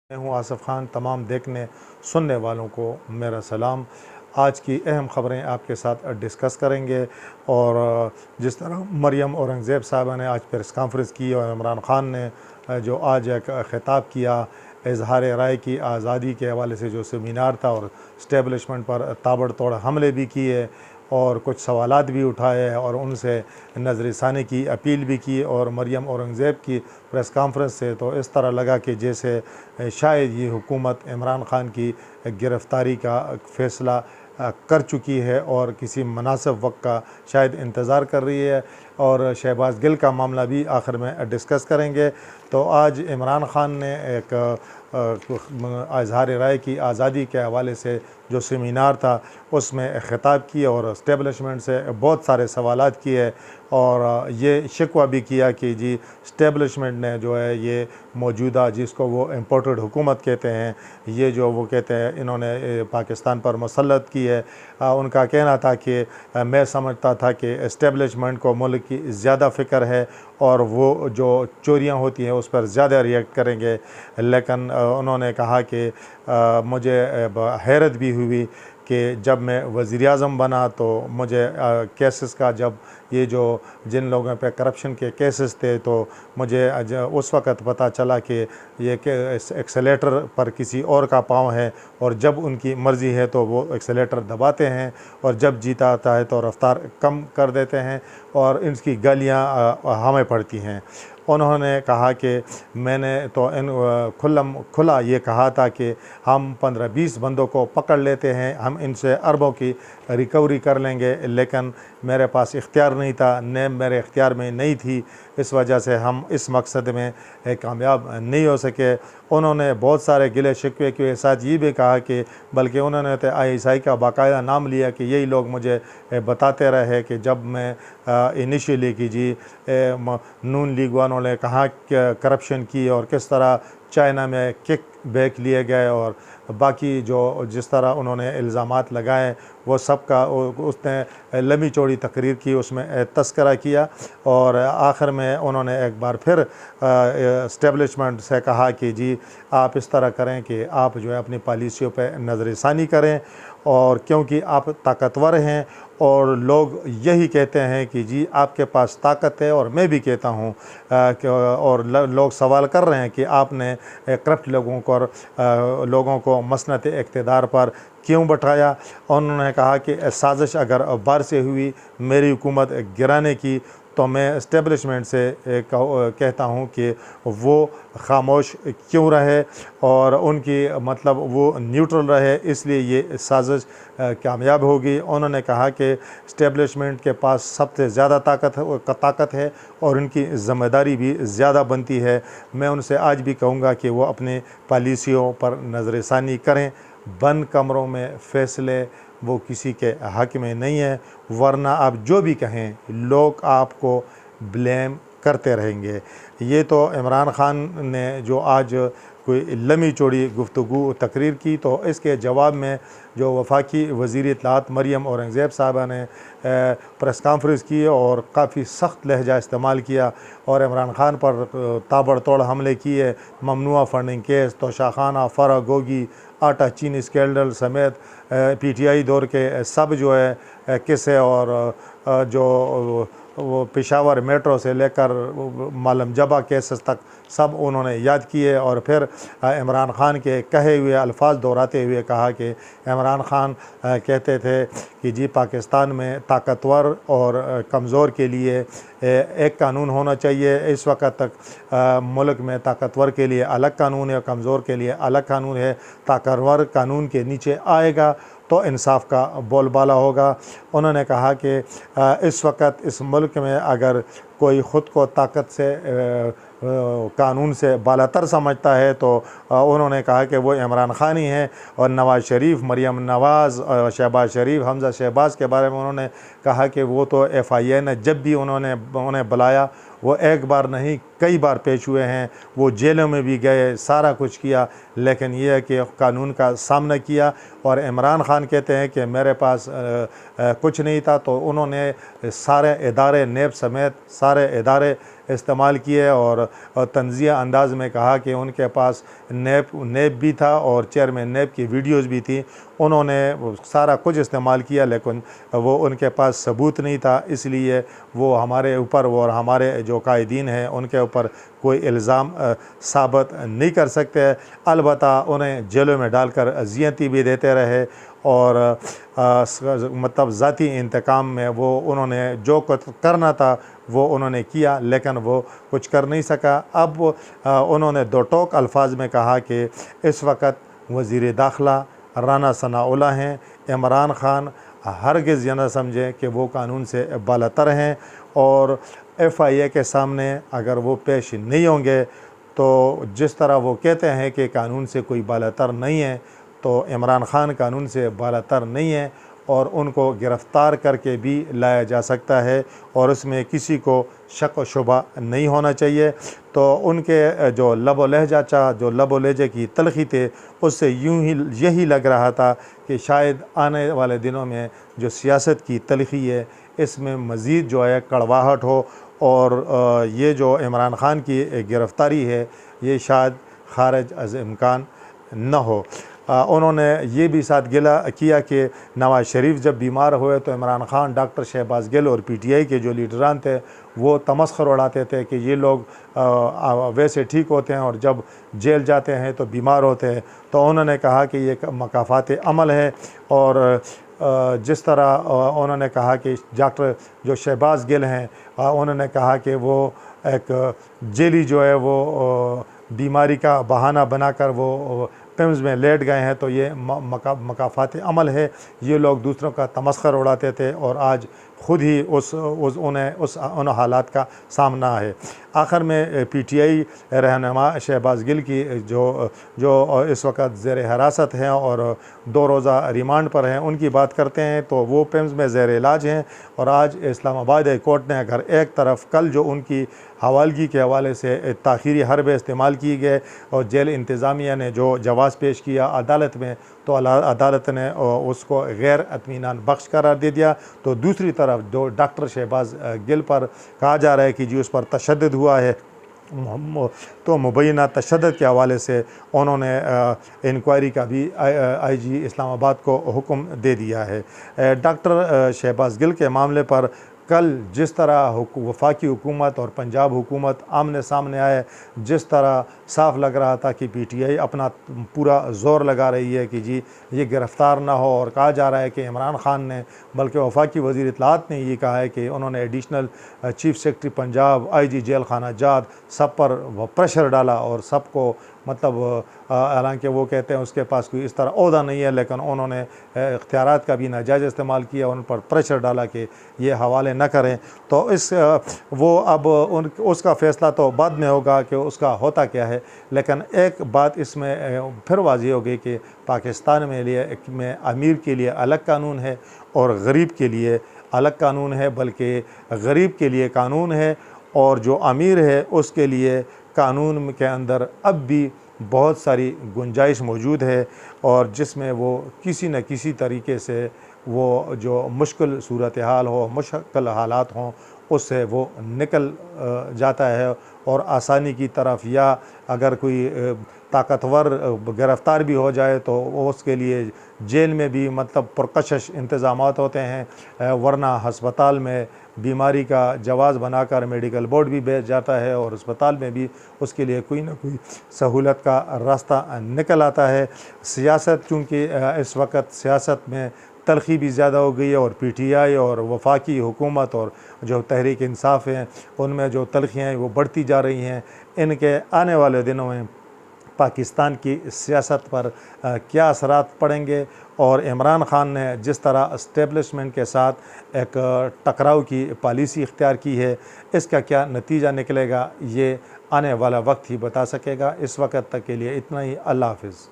मैं हूँ आसिफ खान। तमाम देखने सुनने वालों को मेरा सलाम। आज की अहम ख़बरें आपके साथ डिस्कस करेंगे और जिस तरह मरियम औरंगज़ेब साहबा ने आज प्रेस कॉन्फ्रेंस की और इमरान ख़ान ने जो आज एक ख़िताब किया इजहार राय की आज़ादी के हवाले से जो सेमिनार था और इस्टेब्लिशमेंट पर ताबड़तोड़ हमले भी किए और कुछ सवालात भी उठाए और उनसे नज़रसानी की अपील भी की। और मरियम औरंगज़ेब की प्रेस कॉन्फ्रेंस से तो इस तरह लगा कि जैसे शायद ये हुकूमत इमरान ख़ान की गिरफ़्तारी का फ़ैसला कर चुकी है और किसी मुनासिब वक्त का शायद इंतज़ार कर रही है। और शहबाज गिल का मामला भी आखिर में डिस्कस करेंगे। तो आज इमरान ख़ान ने एक इजहार राय की आज़ादी के हवाले से जो सेमिनार था उसमें ख़िताब किया और इस्टेब्लिशमेंट से बहुत सारे सवालात किए और ये शिकवा भी किया कि जी इस्टेब्लिशमेंट ने जो है ये मौजूदा जिसको वो इम्पोर्टेड हुकूमत कहते हैं, ये जो वो कहते हैं इन्होंने पाकिस्तान पर मुसल्लत की है। उनका कहना था कि मैं समझता था कि इस्टेब्लिशमेंट को मुल्क की ज़्यादा फ़िक्र है और वो जो चोरियां होती हैं उस पर ज़्यादा रिएक्ट करेंगे। लेकिन उन्होंने कहा कि मुझे हैरत भी हुई कि जब मैं वज़ीर-ए-आज़म बना तो मुझे केसेस का जब ये जो जिन लोगों पे करप्शन के केसेस थे तो मुझे उस वक़्त पता चला कि ये एक्सेलेटर पर किसी और का पाँव है और जब उनकी मर्ज़ी है तो वो एक्सेलेटर दबाते हैं और जब जीता आता है तो रफ्तार कम कर देते हैं और इनकी गालियाँ हमें पड़ती हैं। उन्होंने कहा कि मैंने तो खुला ये कहा था कि हम 15-20 बंदों को पकड़ लेते हैं, हम इनसे अरबों की रिकवरी कर लेंगे, लेकिन मेरे पास इख्तियार नहीं था, नेम मेरे इख्तियार में नहीं थी, इस वजह से हम इस मकसद में कामयाब नहीं हो सके। उन्होंने बहुत सारे गिले शिकवे के साथ ये भी कहा कि बल्कि उन्होंने तो ISI का बाकायदा नाम लिया कि यही लोग मुझे बताते रहे कि जब मैं इनिशियली की जी नून लीग वालों ने कहाँ करप्शन की और किस तरह चाइना में किक बैक लिए गए और बाकी जो जिस तरह उन्होंने इल्ज़ामात लगाए वो सब का उसने लंबी चौड़ी तकरीर की, उसमें तस्करा किया और आखिर में उन्होंने एक बार फिर इस्टेब्लिशमेंट से कहा कि जी आप इस तरह करें कि आप जो है अपनी पॉलिसियों पे नज़रसानी करें और क्योंकि आप ताकतवर हैं और लोग यही कहते हैं कि जी आपके पास ताकत है और मैं भी कहता हूँ और लोग सवाल कर रहे हैं कि आपने करप्ट लोगों को मसनत इक़्तिदार पर क्यों बैठाया। उन्होंने कहा कि साजिश अगर बाहर से हुई मेरी हुकूमत गिराने की तो मैं इस्टेब्लिशमेंट से कहता हूँ कि वो ख़ामोश क्यों रहे और उनकी मतलब वो न्यूट्रल रहे, इसलिए ये साजिश कामयाब होगी। उन्होंने कहा कि इस्टेब्लिशमेंट के पास सबसे ज़्यादा ताकत है और उनकी ज़िम्मेदारी भी ज़्यादा बनती है। मैं उनसे आज भी कहूँगा कि वो अपनी पॉलिसियों पर नज़रसानी करें, बंद कमरों में फ़ैसले वो किसी के हक़ में नहीं है, वरना आप जो भी कहें लोग आपको ब्लेम करते रहेंगे। ये तो इमरान ख़ान ने जो आज कोई लंबी चौड़ी गुफ्तगू तकरीर की तो इसके जवाब में जो वफाकी वज़ीर इत्तलात मरियम औरंगज़ेब साहबा ने प्रेस कॉन्फ्रेंस की और काफ़ी सख्त लहजा इस्तेमाल किया और इमरान ख़ान पर ताबड़तोड़ हमले किए। ममनुआ फंडिंग केस, तोशाखाना, फ़रा गोगी, आटा चीनी स्कैंडल समेत PTI दौर के सब जो है किस्से और जो वो पेशावर मेट्रो से लेकर मालम जबा केसेस तक सब उन्होंने याद किए और फिर इमरान ख़ान के कहे हुए अल्फाज दोहराते हुए कहा कि इमरान ख़ान कहते थे कि जी पाकिस्तान में ताकतवर और कमज़ोर के लिए एक कानून होना चाहिए। इस वक्त तक मुल्क में ताकतवर के लिए अलग कानून है और कमज़ोर के लिए अलग कानून है। ताकतवर कानून के नीचे आएगा तो इंसाफ का बोलबाला होगा। उन्होंने कहा कि इस वक्त इस मुल्क में अगर कोई ख़ुद को ताकत से कानून से बालातर समझता है तो उन्होंने कहा कि वो इमरान ख़ान ही हैं। और नवाज़ शरीफ, मरियम नवाज़, शहबाज शरीफ, हमज़ा शहबाज के बारे में उन्होंने कहा कि वो तो FIA ने जब भी उन्हें बुलाया वो एक बार नहीं कई बार पेश हुए हैं, वो जेलों में भी गए, सारा कुछ किया, लेकिन ये है कि कानून का सामना किया। और इमरान ख़ान कहते हैं कि मेरे पास कुछ नहीं था, तो उन्होंने सारे इदारे नेब समेत सारे इदारे इस्तेमाल किए और तंज़िया अंदाज में कहा कि उनके पास नेब भी था और चेयरमैन नेब की वीडियोस भी थी। उन्होंने सारा कुछ इस्तेमाल किया लेकिन वो उनके पास सबूत नहीं था, इसलिए वो हमारे ऊपर और हमारे जो कायदीन हैं उनके ऊपर कोई इल्ज़ाम साबित नहीं कर सकते। अलबत्ता उन्हें जेलों में डालकर अज़ियती भी देते रहे और मतलब ज़ाती इंतकाम में वो उन्होंने जो कुछ करना था वो उन्होंने किया, लेकिन वो कुछ कर नहीं सका। अब उन्होंने दो टोक अल्फाज में कहा कि इस वक्त वज़ीर दाखिला राना सनाउल्लाह हैं। इमरान खान हरगिज़ यह न समझें कि वो कानून से बालातर हैं और FIA के सामने अगर वो पेश नहीं होंगे तो जिस तरह वो कहते हैं कि कानून से कोई बालातर नहीं है, तो इमरान खान कानून से बालातर नहीं है और उनको गिरफ़्तार करके भी लाया जा सकता है और उसमें किसी को शक व शुबा नहीं होना चाहिए। तो उनके जो लब व लहजा जो लब व लहजे की तलख़ी थे उससे यही लग रहा था कि शायद आने वाले दिनों में जो सियासत की तलख़ी है इसमें मज़ीद जो है कड़वाहट हो और ये जो इमरान खान की गिरफ़्तारी है ये शायद खारिज अज़ इम्कान न हो। उन्होंने ये भी साथ गिला किया कि नवाज़ शरीफ जब बीमार हुए तो इमरान खान, डॉक्टर शहबाज गिल और PTI के जो लीडरान थे वो तमस्खर उड़ाते थे कि ये लोग वैसे ठीक होते हैं और जब जेल जाते हैं तो बीमार होते हैं। तो उन्होंने कहा कि ये मकाफ़ात अमल है और जिस तरह उन्होंने कहा कि डॉक्टर जो शहबाज गिल हैं उन्होंने कहा कि वो एक जेली जो है वो बीमारी का बहाना बनाकर वो पिम्स में लेट गए हैं, तो ये मकाफ़ात अमल है। ये लोग दूसरों का तमस्खर उड़ाते थे और आज ख़ुद ही उन हालात का सामना है। आखिर में PTI रहनुमा शहबाज गिल की जो इस वक्त ज़ेर हिरासत हैं और 2 रोज़ा रिमांड पर हैं, उनकी बात करते हैं तो वो पिम्स में ज़ेर इलाज हैं। और आज इस्लामाबाद हाई कोर्ट ने अगर एक तरफ कल जो उनकी हवालगी के हवाले से ताख़ीरी हरबे इस्तेमाल की गए और जेल इंतज़ामिया ने जो जवाज़ पेश किया अदालत में, तो अदालत ने उसको गैर इत्मीनान बख्श करार दे दिया। तो दूसरी तरफ जो डॉक्टर शहबाज गिल पर कहा जा रहा है कि जी उस पर तशद्दुद हुआ है, तो मुबैना तशद्दुद के हवाले से उन्होंने इंक्वायरी का भी IG इस्लामाबाद को हुक्म दे दिया है। डॉक्टर शहबाज गिल के मामले पर कल जिस तरह वफाकी हुकूमत और पंजाब हुकूमत आमने सामने आए, जिस तरह साफ लग रहा था कि PTI अपना पूरा ज़ोर लगा रही है कि जी ये गिरफ़्तार ना हो, और कहा जा रहा है कि इमरान खान ने, बल्कि वफाकी वज़ीर इत्तलात ने ये कहा है कि उन्होंने additional chief secretary Punjab, IG jail खाना जात सब पर प्रेशर डाला और सबको मतलब हालांकि वो कहते हैं उसके पास कोई इस तरह ओहदा नहीं है, लेकिन उन्होंने इख्तियारात का भी नाजायज़ इस्तेमाल किया, उन पर प्रेशर डाला कि ये हवाले न करें। तो वो अब उसका फ़ैसला तो बाद में होगा कि उसका होता क्या है। लेकिन एक बात इसमें फिर वाज़ेह हो गई कि पाकिस्तान में अमीर के लिए अलग कानून है और गरीब के लिए अलग कानून है, बल्कि गरीब के लिए कानून है और जो अमीर है उसके लिए कानून के अंदर अब भी बहुत सारी गुंजाइश मौजूद है और जिसमें वो किसी न किसी तरीके से वो जो मुश्किल सूरत हाल हो, मुश्किल हालात हों, उससे वो निकल जाता है और आसानी की तरफ, या अगर कोई ताकतवर गिरफ़्तार भी हो जाए तो उसके लिए जेल में भी मतलब पुरकशिश इंतज़ामात होते हैं, वरना हस्पताल में बीमारी का जवाज़ बनाकर मेडिकल बोर्ड भी भेज जाता है और अस्पताल में भी उसके लिए कोई ना कोई सहूलत का रास्ता निकल आता है। सियासत, चूँकि इस वक्त सियासत में तलख़ी भी ज़्यादा हो गई है और PTI और वफाकी हुकूमत और जो तहरीक इंसाफ हैं उनमें जो तलख़ियाँ हैं वो बढ़ती जा रही हैं। इनके आने वाले दिनों में पाकिस्तान की सियासत पर क्या असरात पड़ेंगे और इमरान खान ने जिस तरह इस्टेब्लिशमेंट के साथ एक टकराव की पॉलिसी इख्तियार की है, इसका क्या नतीजा निकलेगा ये आने वाला वक्त ही बता सकेगा। इस वक्त तक के लिए इतना ही। अल्लाह हाफ़िज़।